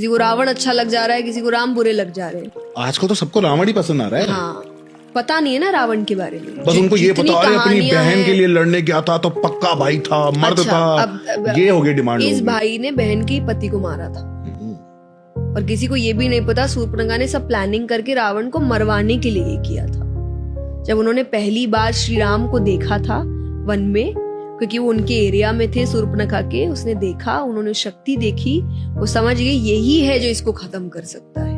किसी को रावण अच्छा लग जा रहा है, किसी को राम बुरे लग जा रहे हैं। आजकल तो सबको रावण ही पसंद आ रहा है। हाँ, पता नहीं है ना रावण के बारे में। बस उनको ये पता है अपनी बहन के लिए लड़ने गया था तो पक्का भाई था, मर्द अच्छा, था। अब ये हो गई डिमांड। इस भाई ने बहन के पति को मारा था और किसी को ये भी नहीं पता शूर्पणखा ने सब प्लानिंग करके रावण को मरवाने के लिए किया था। जब उन्होंने पहली बार श्री राम को देखा था वन में, क्योंकि वो उनके एरिया में थे शूर्पणखा के, उसने देखा, उन्होंने शक्ति देखी, वो समझ गई यही है जो इसको खत्म कर सकता है।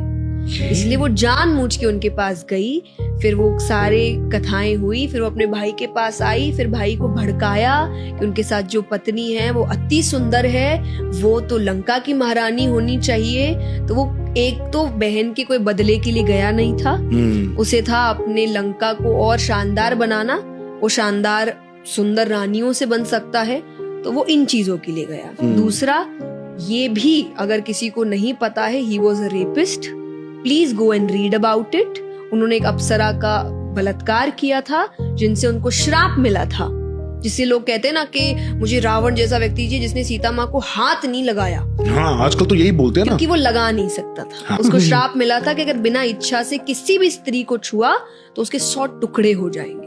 इसलिए वो जानबूझ के उनके पास गई। फिर वो सारे कथाएं हुई, फिर वो अपने भाई के पास आई, फिर भाई को भड़काया कि उनके साथ जो पत्नी है वो अति सुंदर है, वो तो लंका की महारानी होनी चाहिए। तो वो एक तो बहन के कोई बदले के लिए गया नहीं था, उसे था अपने लंका को और शानदार बनाना। वो शानदार सुंदर रानियों से बन सकता है, तो वो इन चीजों के लिए गया। दूसरा, ये भी अगर किसी को नहीं पता है, he was a rapist, please go and read about it. उन्होंने एक अप्सरा का बलात्कार किया था जिनसे उनको श्राप मिला था, जिससे लोग कहते हैं ना कि मुझे रावण जैसा व्यक्ति चाहिए जिसने सीता माँ को हाथ नहीं लगाया। हाँ, आजकल तो यही बोलते हैं ना, क्योंकि वो लगा नहीं सकता था। हाँ। उसको श्राप मिला था कि अगर बिना इच्छा से किसी भी स्त्री को छुआ तो उसके 100 टुकड़े हो जाएंगे।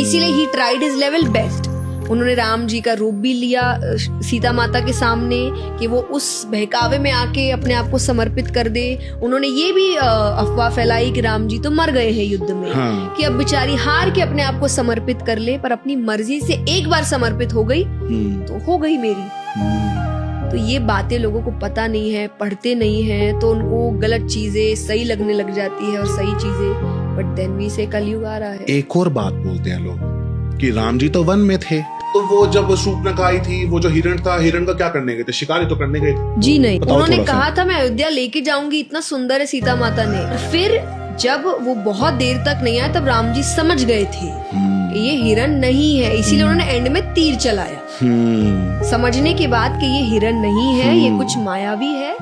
इसीलिए he tried his level best. उन्होंने राम जी का रूप भी लिया सीता माता के सामने कि वो उस बहकावे में आके अपने आप को समर्पित कर दे। उन्होंने ये भी अफवाह फैलाई कि राम जी तो मर गए हैं युद्ध में। हाँ। कि अब बेचारी हार के अपने आप को समर्पित कर ले, पर अपनी मर्जी से एक बार समर्पित हो गई तो हो गई मेरी। तो ये बातें लोगों को पता नहीं है, पढ़ते नहीं है, तो उनको गलत चीजें सही लगने लग जाती है और सही चीजें। बट देन भी से कलयुग आ रहा है। एक और बात बोलते हैं लोग कि राम जी तो वन में थे, तो वो जब शूर्पणखा आई थी, वो जो हिरण था, हिरण का क्या करने गए थे? शिकारी तो करने गए थे। जी नहीं, उन्होंने कहा था मैं अयोध्या लेके जाऊंगी, इतना सुंदर है सीता माता ने। फिर जब वो बहुत देर तक नहीं आया तब राम जी समझ गए थे कि ये हिरण नहीं है, इसीलिए उन्होंने एंड में तीर चलाया, समझने के बाद कि ये हिरण नहीं है, ये कुछ मायावी है।